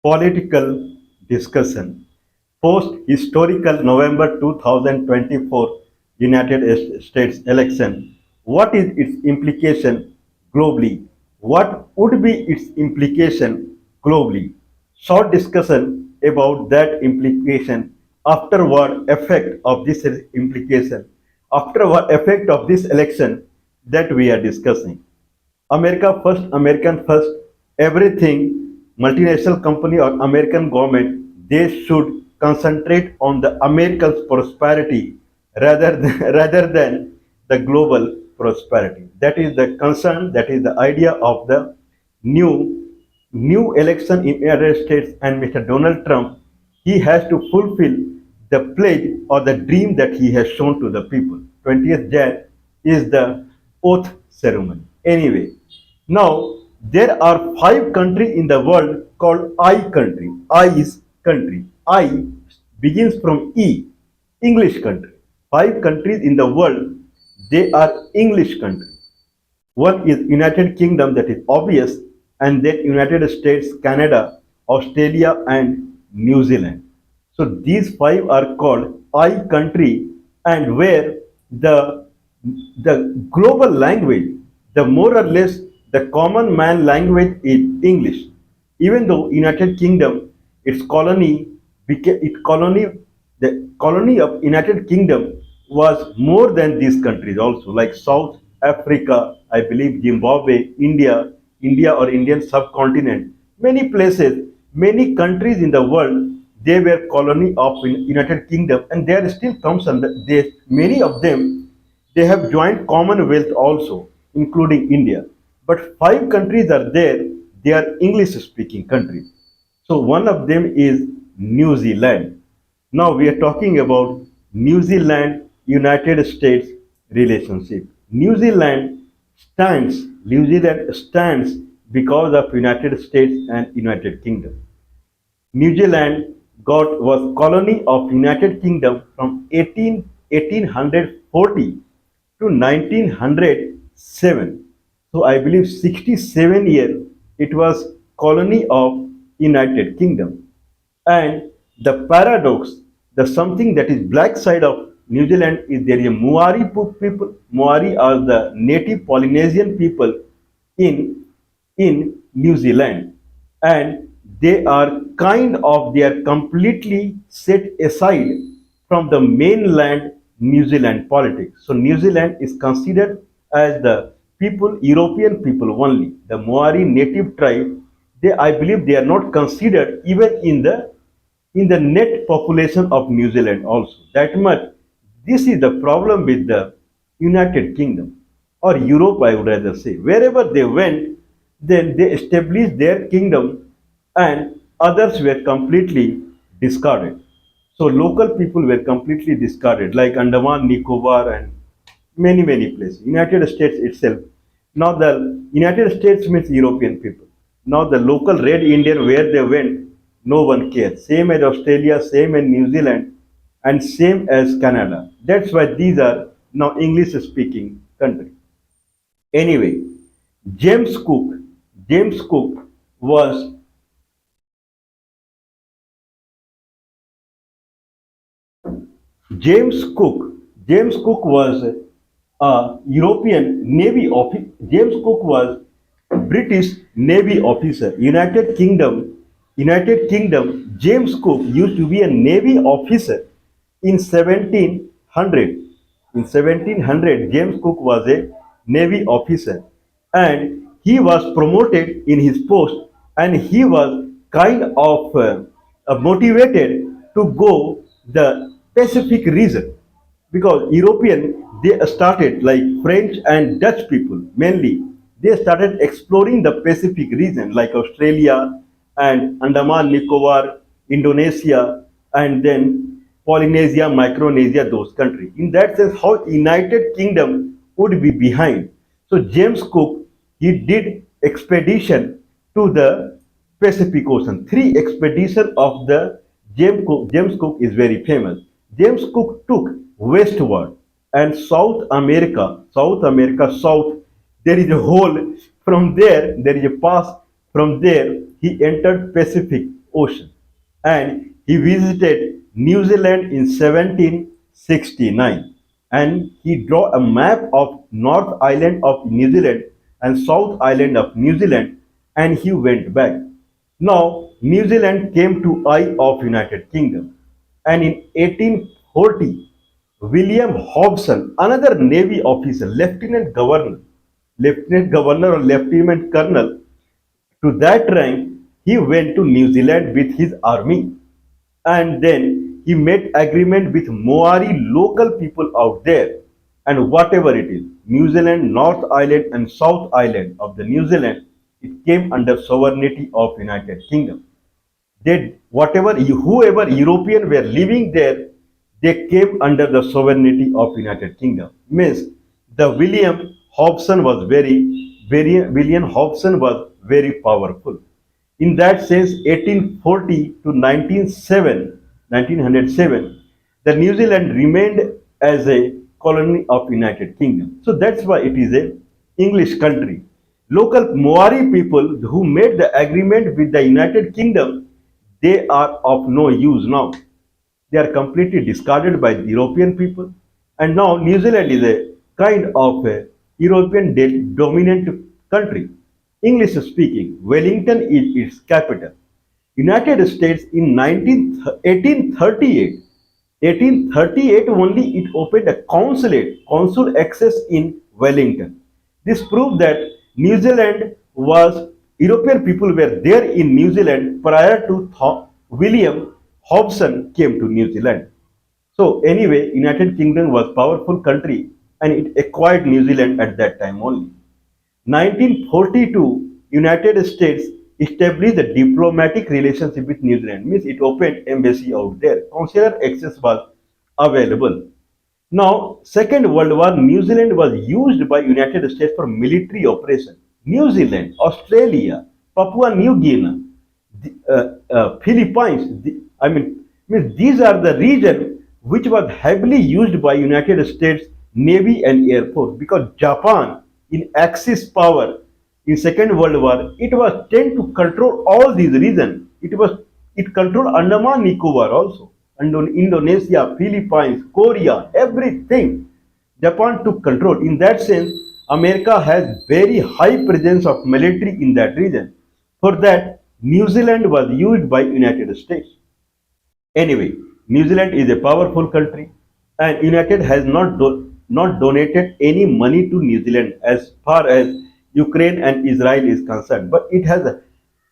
Political discussion. Post historical November 2024 United States election. What is its implication globally? What would be its implication globally? Short discussion about that implication, afterward effect of this implication, afterward effect of this election that we are discussing. America first, American first, everything multinational company or American government, they should concentrate on the Americans' prosperity rather than the global prosperity. That is the concern, that is the idea of the new new election in United States, and Mr. Donald Trump, he has to fulfill the pledge or the dream that he has shown to the people. 20th Jan is the oath ceremony. Anyway, now there are five countries in the world called I country. I is country. I begins from E, English country. Five countries in the world, they are English countries. One is United Kingdom, that is obvious, and then United States, Canada, Australia, and New Zealand. So these five are called I country, and where the global language, the more or less the common man language is English. Even though United Kingdom, its colony became it colony the colony of United Kingdom was more than these countries also, like South Africa, I believe Zimbabwe, India or Indian subcontinent, many places, many countries in the world, they were colony of United Kingdom, and there still comes under they many of them, they have joined Commonwealth also, including India. But five countries are there, they are English speaking countries. So one of them is New Zealand. Now we are talking about New Zealand United States relationship. New Zealand stands because of United States and United Kingdom. New Zealand got was colony of United Kingdom from 1840 to 1907. So I believe 67 years it was colony of United Kingdom. And the paradox, the something that is black side of New Zealand is there is a Maori people. Maori are the native Polynesian people in New Zealand, and they are they are completely set aside from the mainland New Zealand politics. So New Zealand is considered as the people, European people only. The Maori native tribe, they I believe they are not considered even in the net population of New Zealand also. That much. This is the problem with the United Kingdom or Europe, I would rather say. Wherever they went, then they established their kingdom, and others were completely discarded. So local people were completely discarded, like Andaman, Nicobar, and many places. United States itself. Now the United States means European people. Now the local red Indian, where they went, no one cares. Same as Australia, same as New Zealand, and same as Canada. That's why these are now English speaking countries. Anyway, James Cook, James Cook was James Cook. James Cook was a European Navy officer. James Cook was British Navy officer. United Kingdom. James Cook used to be a Navy officer in 1700. In 1700, James Cook was a Navy officer, and he was promoted in his post, and he was kind of motivated to go the Pacific region, because European, they started, like French and Dutch people mainly, they started exploring the Pacific region like Australia and Andaman Nicobar, Indonesia, and then Polynesia, Micronesia, those countries. In that sense, how United Kingdom would be behind. So James Cook, he did expedition to the Pacific Ocean. Three expedition of the James Cook is very famous. James Cook took westward and South America, south, there is a hole. From there, there is a pass. From there, he entered Pacific Ocean. And he visited New Zealand in 1769 and he drew a map of North Island of New Zealand and South Island of New Zealand and he went back. Now New Zealand came to eye of United Kingdom and in 1840 William Hobson, another Navy officer, Lieutenant Governor or Lieutenant Colonel, to that rank, he went to New Zealand with his army and then he made agreement with Maori local people out there and whatever it is, New Zealand, North Island and South Island of the New Zealand, it came under sovereignty of United Kingdom. They whatever whoever European were living there, they came under the sovereignty of United Kingdom. Means the William Hobson was very powerful. In that sense, 1840 to 1907, the New Zealand remained as a colony of United Kingdom. So that's why it is a English country. Local Maori people who made the agreement with the United Kingdom, they are of no use now. They are completely discarded by the European people. And now New Zealand is a kind of a European dominant country. English speaking, Wellington is its capital. United States in 1838 only it opened a consul access in Wellington. This proved that New Zealand was European people were there in New Zealand prior to William Hobson came to New Zealand. So anyway, United Kingdom was powerful country and it acquired New Zealand at that time only. 1942, United States established a diplomatic relationship with New Zealand. Means it opened embassy out there. Consular access was available. Now, Second World War, New Zealand was used by United States for military operation. New Zealand, Australia, Papua New Guinea, Philippines. Means these are the region which was heavily used by United States Navy and Air Force because Japan in Axis power in Second World War it was tend to control all these regions. It controlled Andaman Nicobar also, and on Indonesia, Philippines, Korea, everything. Japan took control. In that sense, America has very high presence of military in that region. For that, New Zealand was used by United States. Anyway, New Zealand is a powerful country, and United has not donated any money to New Zealand as far as Ukraine and Israel is concerned, but it has a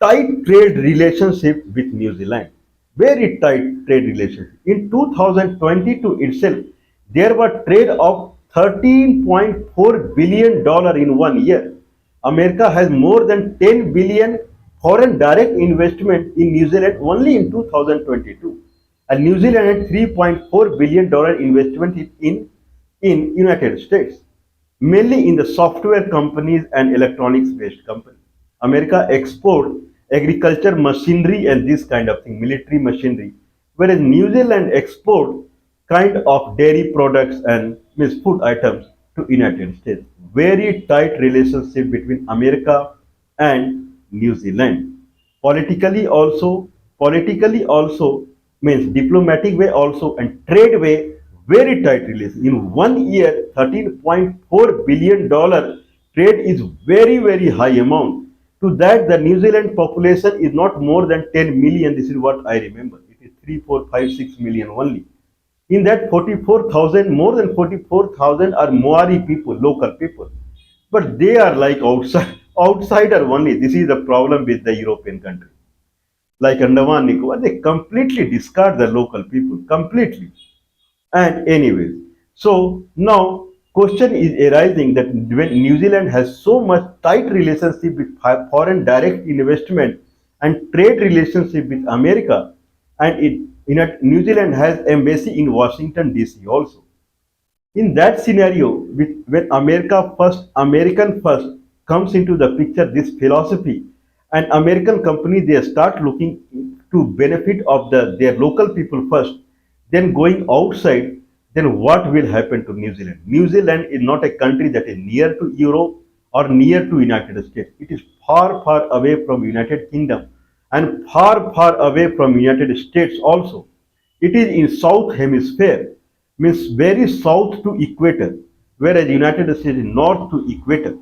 tight trade relationship with New Zealand. Very tight trade relationship. In 2022 itself, there were trade of $13.4 billion in 1 year. America has more than 10 billion foreign direct investment in New Zealand only in 2022. And New Zealand had $3.4 billion investment in United States, mainly in the software companies and electronics based companies. America export agriculture machinery and this kind of thing, military machinery, whereas New Zealand export kind of dairy products and means food items to United States. Very tight relationship between America and New Zealand. Politically also means diplomatic way also and trade way, very tight relation. In 1 year, $13.4 billion trade is very high amount. To that, the New Zealand population is not more than 10 million. This is what I remember. It is 3, 4, 5, 6 million only. In that 44,000, more than 44,000 are Maori people, local people. But they are like outsider only. This is the problem with the European country. Like Andaman Nicobar, they completely discard the local people, completely. And anyways, so now question is arising that when New Zealand has so much tight relationship with foreign direct investment and trade relationship with America, and New Zealand has embassy in Washington DC also. In that scenario, when American first comes into the picture, this philosophy, and American company they start looking to benefit of their local people first, then going outside, then what will happen to New Zealand? New Zealand is not a country that is near to Europe or near to United States. It is far away from United Kingdom, and far, far away from United States also. It is in South Hemisphere, means very south to equator, whereas United States is north to equator.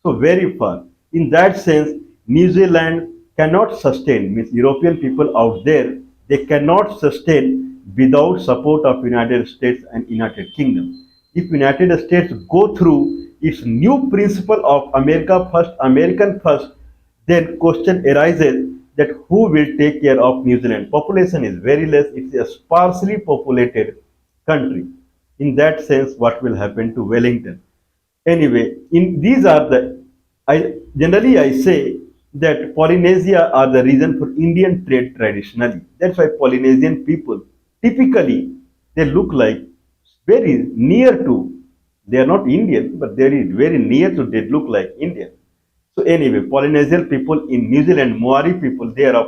So very far. In that sense, New Zealand cannot sustain, means European people out there, they cannot sustain without support of United States and United Kingdom. If United States go through its new principle of America first, American first, then question arises that who will take care of New Zealand? Population is very less. It's a sparsely populated country. In that sense, what will happen to Wellington? Anyway, in these are the I say that Polynesia are the reason for Indian trade traditionally. That's why Polynesian people typically they look like very near to, they are not Indian, but they are very near to, they look like Indian. So anyway, Polynesian people in New Zealand, Maori people, they are of